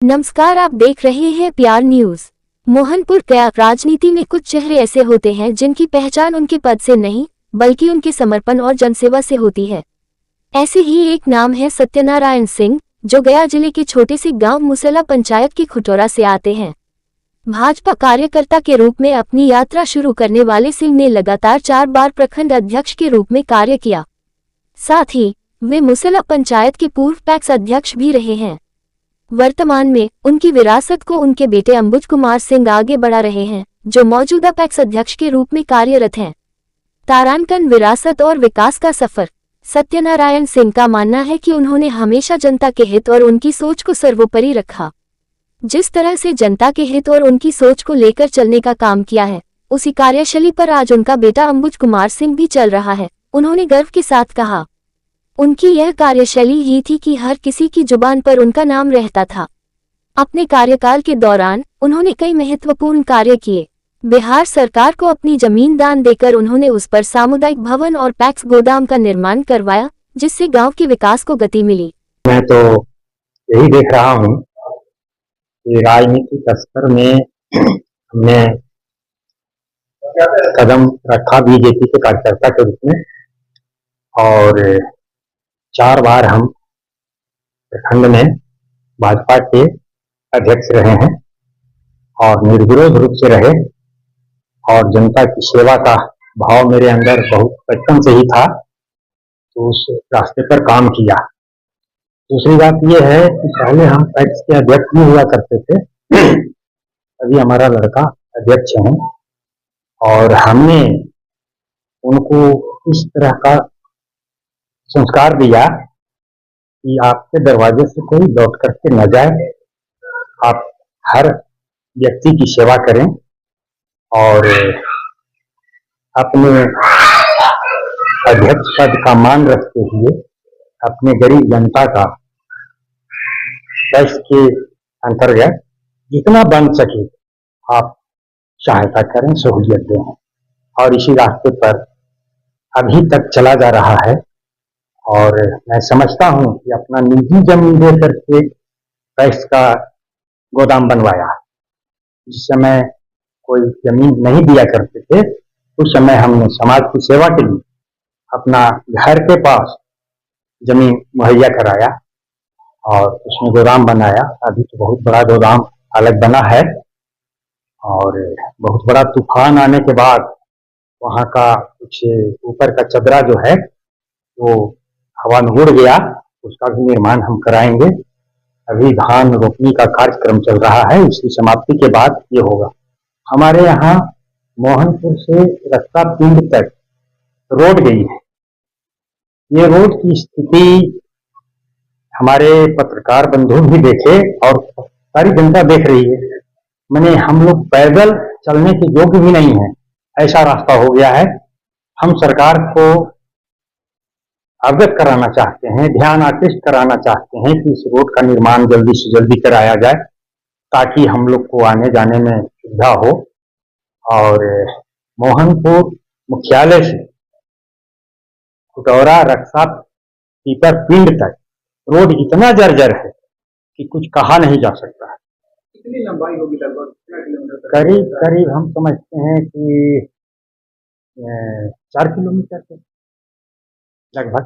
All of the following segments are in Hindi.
नमस्कार, आप देख रहे हैं प्यार न्यूज। मोहनपुर क्या राजनीति में कुछ चेहरे ऐसे होते हैं जिनकी पहचान उनके पद से नहीं बल्कि उनके समर्पण और जनसेवा से होती है। ऐसे ही एक नाम है सत्यनारायण सिंह, जो गया जिले के छोटे से गांव मुसला पंचायत के खुटौरा से आते हैं। भाजपा कार्यकर्ता के रूप में अपनी यात्रा शुरू करने वाले सिंह ने लगातार 4 बार प्रखंड अध्यक्ष के रूप में कार्य किया। साथ ही वे मुसला पंचायत के पूर्व पैक्स अध्यक्ष भी रहे हैं। वर्तमान में उनकी विरासत को उनके बेटे अंबुज कुमार सिंह आगे बढ़ा रहे हैं, जो मौजूदा पैक्स अध्यक्ष के रूप में कार्यरत हैं। तारांकन विरासत और विकास का सफर। सत्यनारायण सिंह का मानना है कि उन्होंने हमेशा जनता के हित और उनकी सोच को सर्वोपरि रखा। जिस तरह से जनता के हित और उनकी सोच को लेकर चलने का काम किया है, उसी कार्यशैली पर आज उनका बेटा अंबुज कुमार सिंह भी चल रहा है। उन्होंने गर्व के साथ कहा, उनकी यह कार्यशैली ही थी कि हर किसी की जुबान पर उनका नाम रहता था। अपने कार्यकाल के दौरान उन्होंने कई महत्वपूर्ण कार्य किए। बिहार सरकार को अपनी जमीन दान देकर उन्होंने उस पर सामुदायिक भवन और पैक्स गोदाम का निर्माण करवाया, जिससे गांव के विकास को गति मिली। मैं तो यही देख रहा हूँ कि राजनीतिक स्तर में हमने कदम रखा बीजेपी के कार्यकर्ता के रूप में, और 4 बार हम प्रखंड में भाजपा के अध्यक्ष रहे हैं और निर्विरोध रूप से रहे, और जनता की सेवा का भाव मेरे अंदर बहुत बचपन से ही था, तो उस रास्ते पर काम किया। दूसरी बात यह है कि पहले हम पैक्स के अध्यक्ष भी हुआ करते थे, अभी हमारा लड़का अध्यक्ष है, और हमने उनको इस तरह का संस्कार दिया कि आपके दरवाजे से कोई लौट करके न जाए, आप हर व्यक्ति की सेवा करें और अपने अध्यक्ष पद का मान रखते हुए अपने गरीब जनता का पैक्स के अंतर्गत जितना बन सके आप सहायता करें, सहूलियत दें, और इसी रास्ते पर अभी तक चला जा रहा है। और मैं समझता हूं कि अपना निजी जमीन दे करके पैक्स का गोदाम बनवाया। जिस समय कोई जमीन नहीं दिया करते थे, उस समय हमने समाज की सेवा के लिए अपना घर के पास जमीन मुहैया कराया और उसमें गोदाम बनाया। अभी तो बहुत बड़ा गोदाम अलग बना है, और बहुत बड़ा तूफान आने के बाद वहाँ का कुछ ऊपर का चदरा जो है वो हवा में उड़ गया, उसका भी निर्माण हम कराएंगे। अभी धान रोपनी का कार्यक्रम चल रहा है, उसकी समाप्ति के बाद ये होगा। हमारे यहाँ मोहनपुर से रस्ता पिंड तक रोड गई है। ये रोड की स्थिति हमारे पत्रकार बंधु भी देखे और सारी जनता देख रही है। मैंने हम लोग पैदल चलने के योग्य भी नहीं है, ऐसा रास्ता हो गया है। हम सरकार को अवगत कराना चाहते हैं, ध्यान आकृष्ट कराना चाहते हैं कि इस रोड का निर्माण जल्दी से जल्दी कराया जाए, ताकि हम लोग को आने जाने में सुविधा हो। और मोहनपुर मुख्यालय से खुटौरा रक्षा पीपर पिंड तक रोड इतना जर्जर है कि कुछ कहा नहीं जा सकता है। कितनी लंबाई होगी लगभग, कितना किलोमीटर? करीब करीब हम समझते हैं कि 4 किलोमीटर के लगभग।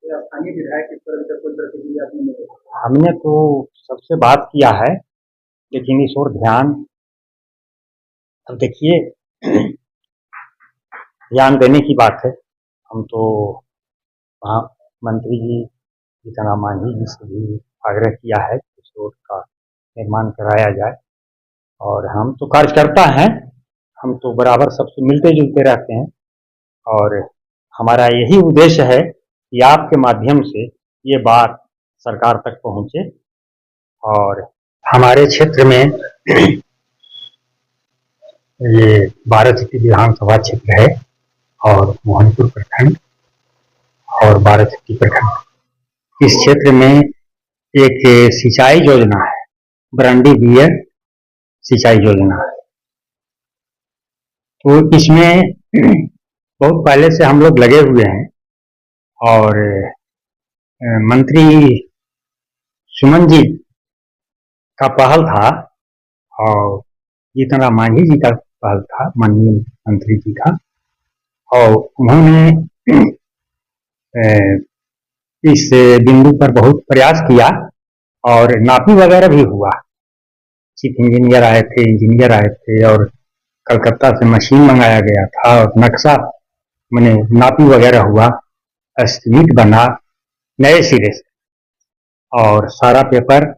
स्थानीय विधायक इस पर कोई प्रतिक्रिया आपने नहीं दी? हमने तो सबसे बात किया है, लेकिन इस ओर ध्यान, अब देखिए ध्यान देने की बात है। हम तो वहाँ मंत्री जी जीतन राम मांझी जी से भी आग्रह किया है कि इस रोड का निर्माण कराया जाए, और हम तो कार्यकर्ता हैं, हम तो बराबर सबसे मिलते जुलते रहते हैं, और हमारा यही उद्देश्य है कि आपके माध्यम से ये बात सरकार तक पहुंचे। और हमारे क्षेत्र में ये 12 विधानसभा क्षेत्र है, और मोहनपुर प्रखंड और 12 प्रखंड। इस क्षेत्र में एक सिंचाई योजना है, ब्रांडी बियर सिंचाई योजना है। तो इसमें बहुत पहले से हम लोग लगे हुए हैं, और मंत्री सुमन जी का पहल था और जीतन मांझी जी का पहल था, माननीय मंत्री जी का, और उन्होंने इस बिंदु पर बहुत प्रयास किया और नापी वगैरह भी हुआ। चीफ इंजीनियर आए थे, इंजीनियर आए थे और कलकत्ता से मशीन मंगाया गया था और नक्शा मैंने नापी वगैरह हुआ, एस्टीमेट बना नए सिरे से और सारा पेपर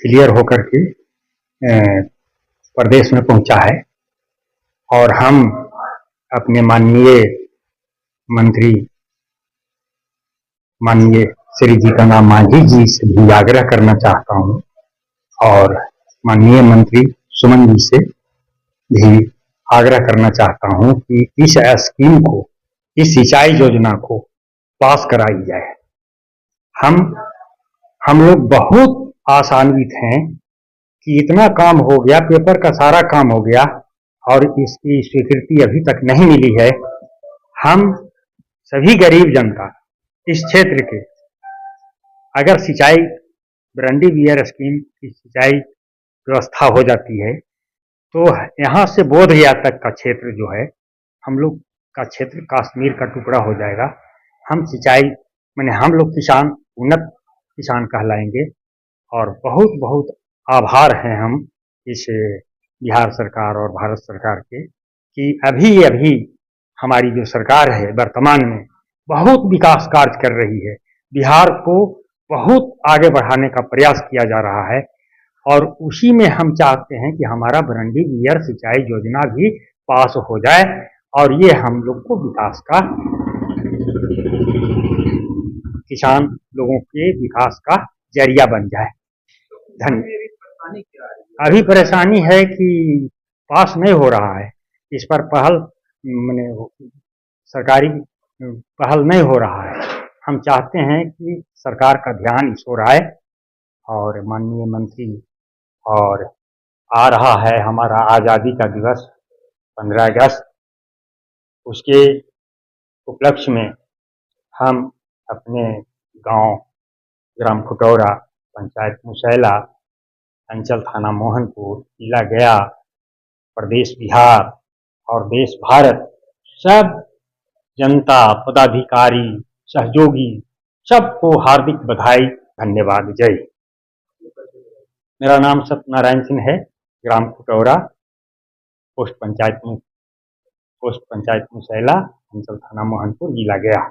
क्लियर होकर के प्रदेश में पहुंचा है। और हम अपने माननीय मंत्री माननीय श्री जीतन राम मांझी जी से भी आग्रह करना चाहता हूं और माननीय मंत्री सुमन जी से भी आग्रह करना चाहता हूं कि इस स्कीम को, इस सिंचाई योजना को पास कराई जाए। हम लोग बहुत आशान्वित हैं कि इतना काम हो गया, पेपर का सारा काम हो गया और इसकी स्वीकृति अभी तक नहीं मिली है। हम सभी गरीब जनता इस क्षेत्र के, अगर सिंचाई बरंडी वियर स्कीम की सिंचाई व्यवस्था हो जाती है तो यहाँ से बोधगया तक का क्षेत्र जो है, हम लोग का क्षेत्र कश्मीर का टुकड़ा हो जाएगा। हम सिंचाई माने हम लोग किसान उन्नत किसान कहलाएंगे और बहुत बहुत आभार हैं हम इस बिहार सरकार और भारत सरकार के कि अभी हमारी जो सरकार है वर्तमान में बहुत विकास कार्य कर रही है। बिहार को बहुत आगे बढ़ाने का प्रयास किया जा रहा है और उसी में हम चाहते हैं कि हमारा बरंडी वियर सिंचाई योजना भी पास हो जाए और ये हम लोग को विकास का, किसान लोगों के विकास का जरिया बन जाए। धन्यवाद। अभी परेशानी है कि पास नहीं हो रहा है, इस पर पहल मैंने सरकारी पहल नहीं हो रहा है। हम चाहते हैं कि सरकार का ध्यान इस ओर आए और माननीय मंत्री, और आ रहा है हमारा आज़ादी का दिवस 15 अगस्त, उसके उपलक्ष्य में हम अपने गांव ग्राम खुटौरा, पंचायत मुसैला, अंचल थाना मोहनपुर, जिला गया, प्रदेश बिहार और देश भारत, सब जनता, पदाधिकारी, सहयोगी सबको हार्दिक बधाई, धन्यवाद, जय। मेरा नाम सत्यनारायण सिंह है, ग्राम खुटौरा, पोस्ट पंचायत मुसैला, अंचल थाना मोहनपुर, जिला गया।